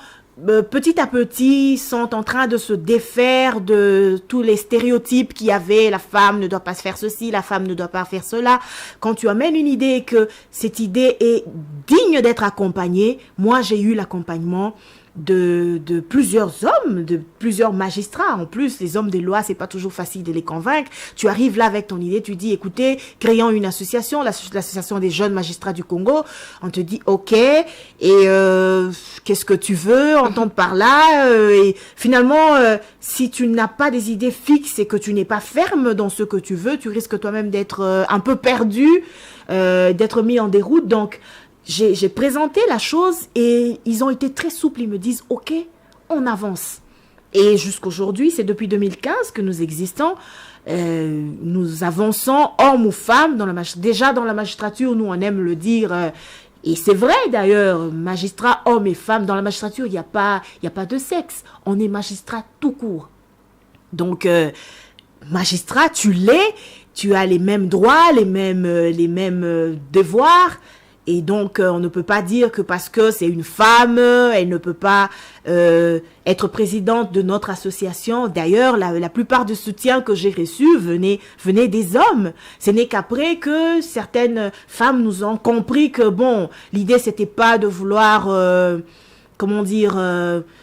petit à petit, sont en train de se défaire de tous les stéréotypes qu'il y avait. La femme ne doit pas faire ceci, la femme ne doit pas faire cela. Quand tu amènes une idée et que cette idée est digne d'être accompagnée, moi, j'ai eu l'accompagnement de plusieurs hommes, de plusieurs magistrats. En plus, les hommes des lois, c'est pas toujours facile de les convaincre. Tu arrives là avec ton idée, tu dis, écoutez, créons une association, l'association des jeunes magistrats du Congo. On te dit, ok, et qu'est-ce que tu veux entendre par là? Et finalement, si tu n'as pas des idées fixes et que tu n'es pas ferme dans ce que tu veux, tu risques toi-même d'être un peu perdu, d'être mis en déroute. Donc, j'ai présenté la chose et ils ont été très souples. Ils me disent, ok, on avance. Et jusqu'aujourd'hui, c'est depuis 2015 que nous existons. Nous avançons, hommes ou femmes, déjà dans la magistrature, nous on aime le dire. Et c'est vrai d'ailleurs, magistrat, hommes et femmes, dans la magistrature, il n'y a pas de sexe. On est magistrat tout court. Donc, magistrat, tu l'es, tu as les mêmes droits, les mêmes devoirs. Et donc, on ne peut pas dire que parce que c'est une femme, elle ne peut pas être présidente de notre association. D'ailleurs, la plupart du soutien que j'ai reçu venait des hommes. Ce n'est qu'après que certaines femmes nous ont compris que, bon, l'idée, c'était pas de vouloir,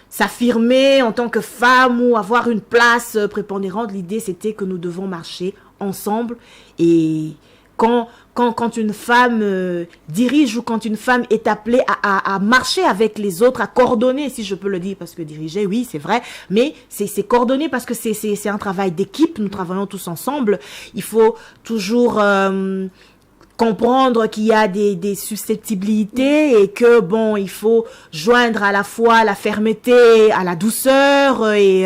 s'affirmer en tant que femme ou avoir une place prépondérante. L'idée, c'était que nous devons marcher ensemble. Et quand quand une femme dirige ou quand une femme est appelée à marcher avec les autres, à coordonner, si je peux le dire, parce que diriger, oui, c'est vrai, mais c'est coordonner parce que c'est un travail d'équipe, nous travaillons tous ensemble. Il faut toujours comprendre qu'il y a des susceptibilités et que, bon, il faut joindre à la fois la fermeté à la douceur et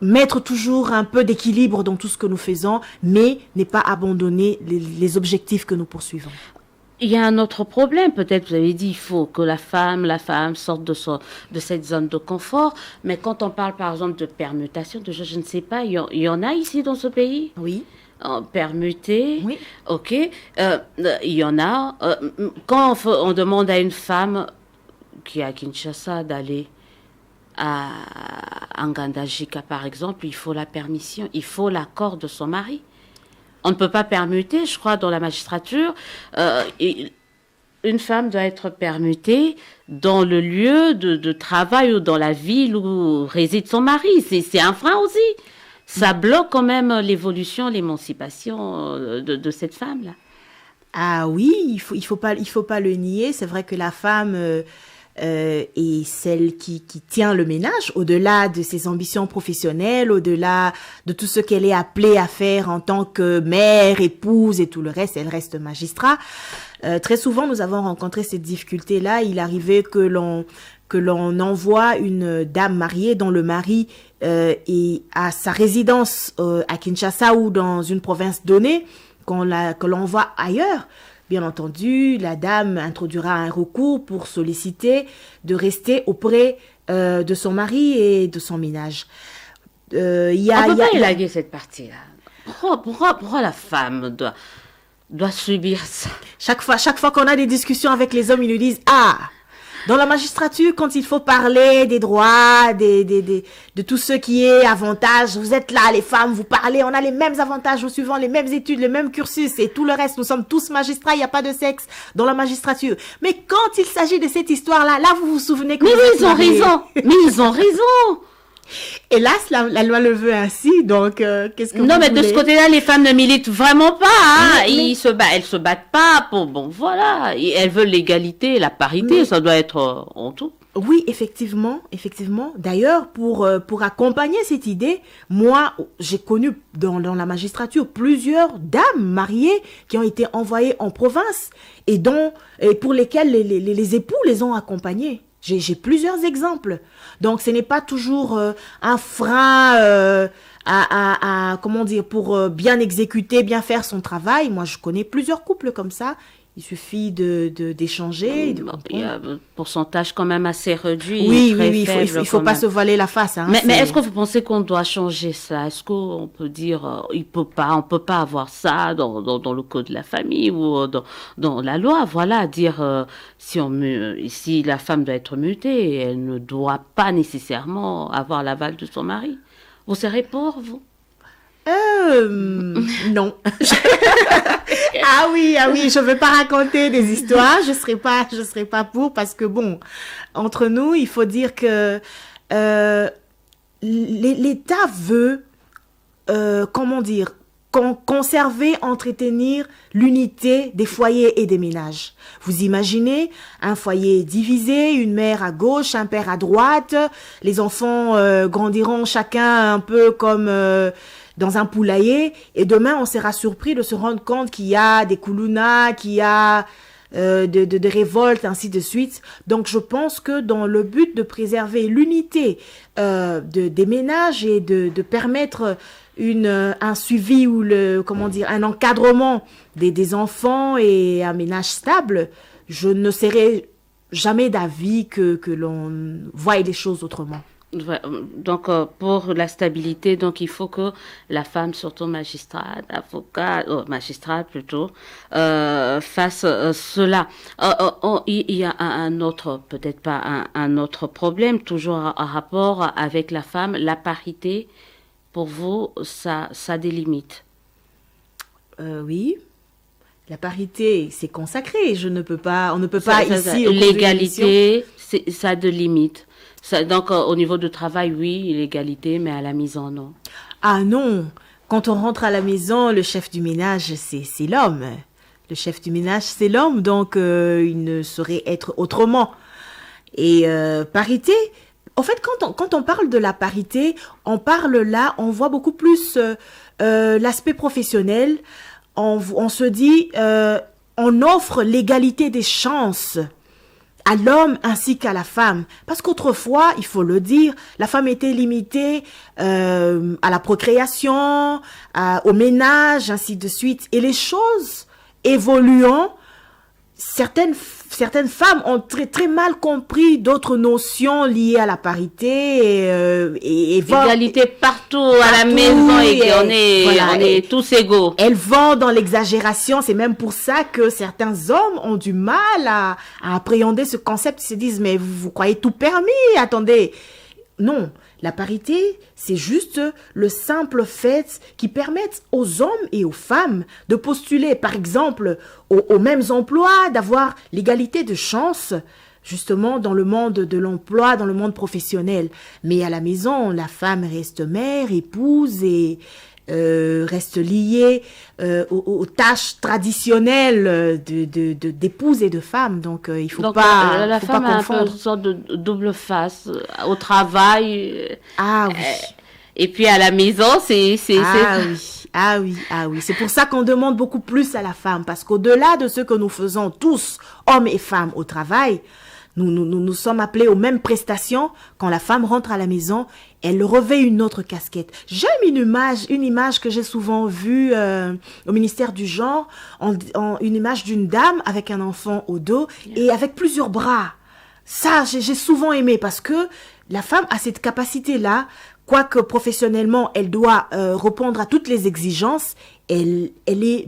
mettre toujours un peu d'équilibre dans tout ce que nous faisons, mais ne pas abandonner les objectifs que nous poursuivons. Il y a un autre problème, peut-être, vous avez dit, il faut que la femme sorte de cette zone de confort, mais quand on parle, par exemple, de permutation, je ne sais pas, il y en a ici dans ce pays? Oui. Permuté, oui. Ok, il y en a. Quand on demande à une femme qui est à Kinshasa d'aller à Ngandajika, par exemple, il faut la permission, il faut l'accord de son mari. On ne peut pas permuter, je crois, dans la magistrature. Une femme doit être permutée dans le lieu de travail ou dans la ville où réside son mari. C'est un frein aussi. Ça bloque quand même l'évolution, l'émancipation de cette femme-là. Ah oui, il faut pas le nier. C'est vrai que la femme est celle qui tient le ménage, au-delà de ses ambitions professionnelles, au-delà de tout ce qu'elle est appelée à faire en tant que mère, épouse et tout le reste, elle reste magistrat. Très souvent, nous avons rencontré cette difficulté-là. Il arrivait que l'on envoie une dame mariée dont le mari est à sa résidence à Kinshasa ou dans une province donnée, que l'on envoie ailleurs. Bien entendu, la dame introduira un recours pour solliciter de rester auprès de son mari et de son ménage. On ne peut pas élaguer cette partie-là. Pourquoi la femme doit subir ça? Chaque fois qu'on a des discussions avec les hommes, ils nous disent « Ah !» Dans la magistrature, quand il faut parler des droits, de tout ce qui est avantages, vous êtes là, les femmes, vous parlez, on a les mêmes avantages, nous suivons les mêmes études, le même cursus et tout le reste. Nous sommes tous magistrats, il n'y a pas de sexe dans la magistrature. Mais quand il s'agit de cette histoire-là, là, vous vous souvenez que ils ont raison. Mais ils ont raison. Hélas, la loi le veut ainsi, donc qu'est-ce que vous mais voulez? De ce côté-là, les femmes ne militent vraiment pas. Hein. Elles se battent pas pour voilà. Elles veulent l'égalité, la parité, ça doit être en tout. Oui, effectivement. D'ailleurs, pour accompagner cette idée, moi, j'ai connu dans la magistrature plusieurs dames mariées qui ont été envoyées en province et pour lesquelles les époux les ont accompagnées. J'ai plusieurs exemples. Donc, ce n'est pas toujours un frein comment dire, pour bien exécuter, bien faire son travail. Moi, je connais plusieurs couples comme ça. Il suffit d'échanger. Il y a un pourcentage quand même assez réduit. Oui, il ne faut pas se voiler la face. Hein, mais est-ce que vous pensez qu'on doit changer ça? Est-ce qu'on peut dire on peut pas avoir ça dans le code de la famille ou dans la loi? Voilà, dire si la femme doit être mutée, elle ne doit pas nécessairement avoir l'aval de son mari. Vous serez pour, vous? Non. Ah oui, je veux pas raconter des histoires, je serai pas pour parce que bon, entre nous, il faut dire que l'État veut comment dire, conserver, entretenir l'unité des foyers et des ménages. Vous imaginez un foyer divisé, une mère à gauche, un père à droite, les enfants grandiront chacun un peu comme dans un poulailler, et demain on sera surpris de se rendre compte qu'il y a des koulounas, qu'il y a de révoltes, ainsi de suite. Donc je pense que dans le but de l'unité des ménages et de permettre un suivi ou un encadrement des enfants et un ménage stable, je ne serai jamais d'avis que l'on voie les choses autrement. Donc, pour la stabilité, donc il faut que la femme, surtout magistrate plutôt, fasse cela. Il y a un autre, peut-être pas un autre problème, toujours en rapport avec la femme, la parité. Pour vous, ça a des limites? Oui. La parité, c'est consacré. On ne peut pas ici... L'égalité, ça a des limites. Donc, au niveau du travail, oui, l'égalité, mais à la mise en œuvre. Ah non, quand on rentre à la maison, le chef du ménage, c'est l'homme. Le chef du ménage, c'est l'homme, donc il ne saurait être autrement. Et parité, en fait, quand on parle de la parité, on parle là, on voit beaucoup plus l'aspect professionnel. On se dit, on offre l'égalité des chances à l'homme ainsi qu'à la femme. Parce qu'autrefois, il faut le dire, la femme était limitée à la procréation, au ménage, ainsi de suite. Et les choses évoluant, certaines femmes ont très mal compris d'autres notions liées à la parité et égalité partout à la maison et qu'on est tous égaux. Elles vont dans l'exagération. C'est même pour ça que certains hommes ont du mal à appréhender ce concept. Ils se disent, mais vous croyez tout permis? Attendez. Non. La parité, c'est juste le simple fait qui permet aux hommes et aux femmes de postuler, par exemple, aux mêmes emplois, d'avoir l'égalité de chance, justement, dans le monde de l'emploi, dans le monde professionnel. Mais à la maison, la femme reste mère, épouse et reste liée aux tâches traditionnelles d'épouse et de femme. Donc, il faut pas la faut femme pas a confondre. un peu une sorte de double face au travail. Ah oui. Et puis à la maison, Ah oui. C'est pour ça qu'on demande beaucoup plus à la femme. Parce qu'au-delà de ce que nous faisons tous, hommes et femmes, au travail, nous sommes appelés aux mêmes prestations. Quand la femme rentre à la maison, elle revêt une autre casquette. J'aime une image que j'ai souvent vue au ministère du genre, une image d'une dame avec un enfant au dos et avec plusieurs bras. Ça, j'ai souvent aimé parce que la femme a cette capacité-là, quoique professionnellement, elle doit répondre à toutes les exigences, elle est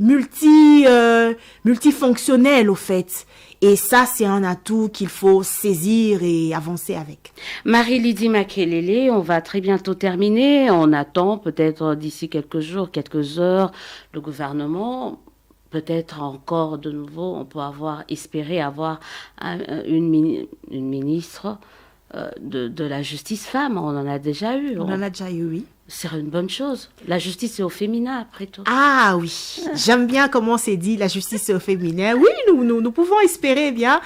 multifonctionnelle au fait. Et ça, c'est un atout qu'il faut saisir et avancer avec. Marie-Lydie Makelele, on va très bientôt terminer. On attend peut-être d'ici quelques jours, quelques heures, le gouvernement. Peut-être encore de nouveau, on peut espérer avoir une ministre de la justice femme. On en a déjà eu. On en a déjà eu, oui. C'est une bonne chose. La justice est au féminin, après tout. Ah oui, j'aime bien comment c'est dit, la justice est au féminin. Oui, nous pouvons espérer bien.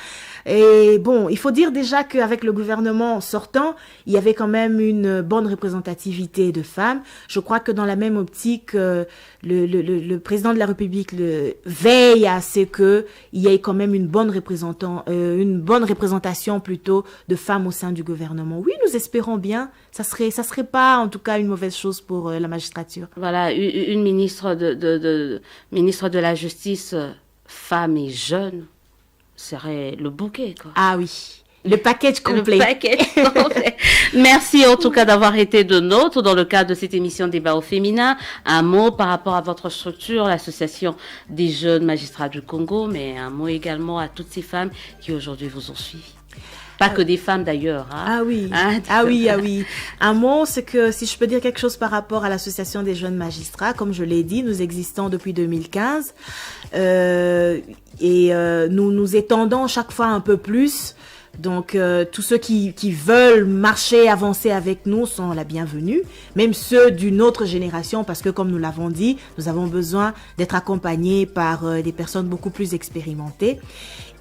Et bon, il faut dire déjà qu'avec le gouvernement sortant, il y avait quand même une bonne représentativité de femmes. Je crois que dans la même optique, le président de la République veille à ce qu'il y ait quand même une bonne représentation plutôt de femmes au sein du gouvernement. Oui, nous espérons bien. Ça serait pas en tout cas une mauvaise chose pour la magistrature. Voilà, une ministre ministre de la Justice, femme et jeune, serait le bouquet, quoi. Ah oui, le package complet. Merci en tout cas d'avoir été de nôtres dans le cadre de cette émission Débat au féminin. Un mot par rapport à votre structure, l'Association des jeunes magistrats du Congo, mais un mot également à toutes ces femmes qui aujourd'hui vous ont suivi. Pas que des femmes d'ailleurs. Hein. Ah oui, oui. Un mot, c'est que si je peux dire quelque chose par rapport à l'Association des jeunes magistrats, comme je l'ai dit, nous existons depuis 2015 nous nous étendons chaque fois un peu plus. Donc, tous ceux qui veulent marcher, avancer avec nous sont la bienvenue. Même ceux d'une autre génération, parce que comme nous l'avons dit, nous avons besoin d'être accompagnés par des personnes beaucoup plus expérimentées.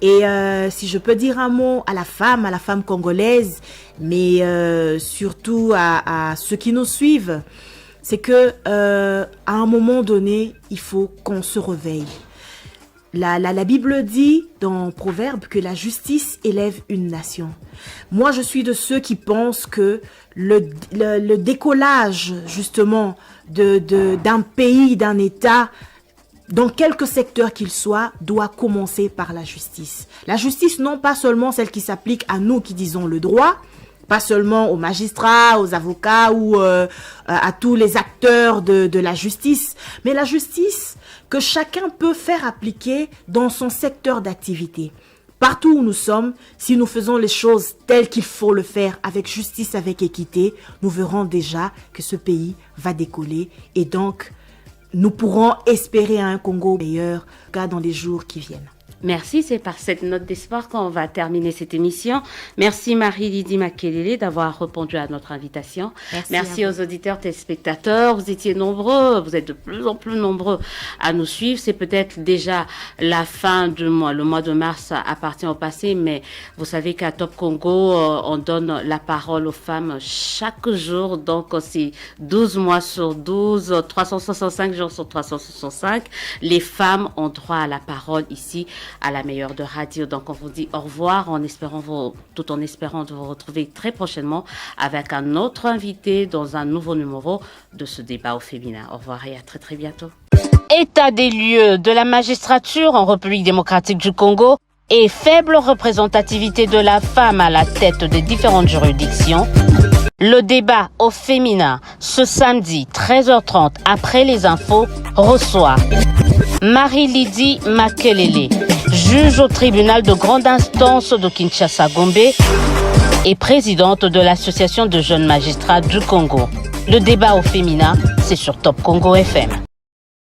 Et si je peux dire un mot à la femme congolaise, mais surtout à ceux qui nous suivent, c'est que à un moment donné, il faut qu'on se réveille. La Bible dit dans Proverbe que la justice élève une nation. Moi, je suis de ceux qui pensent que le décollage, justement, d'un pays, d'un État, dans quelque secteur qu'il soit, doit commencer par la justice. La justice, non pas seulement celle qui s'applique à nous qui disons le droit, pas seulement aux magistrats, aux avocats ou à tous les acteurs de la justice, mais la justice que chacun peut faire appliquer dans son secteur d'activité. Partout où nous sommes, si nous faisons les choses telles qu'il faut le faire, avec justice, avec équité, nous verrons déjà que ce pays va décoller et donc nous pourrons espérer un Congo meilleur dans les jours qui viennent. Merci, c'est par cette note d'espoir qu'on va terminer cette émission. Merci Marie-Lydie Makelele d'avoir répondu à notre invitation. Merci aux auditeurs, téléspectateurs. Vous étiez nombreux, vous êtes de plus en plus nombreux à nous suivre. C'est peut-être déjà la fin du mois. Le mois de mars appartient au passé, mais vous savez qu'à Top Congo, on donne la parole aux femmes chaque jour. Donc, c'est 12 mois sur 12, 365 jours sur 365. Les femmes ont droit à la parole ici, à la meilleure de radio. Donc, on vous dit au revoir tout en espérant de vous retrouver très prochainement avec un autre invité dans un nouveau numéro de ce débat au féminin. Au revoir et à très très bientôt. État des lieux de la magistrature en République démocratique du Congo et faible représentativité de la femme à la tête des différentes juridictions. Le débat au féminin ce samedi 13h30 après les infos reçoit Marie-Lydie Makelele, juge au tribunal de grande instance de Kinshasa-Gombe et présidente de l'association de jeunes magistrats du Congo. Le débat au féminin, c'est sur Top Congo FM.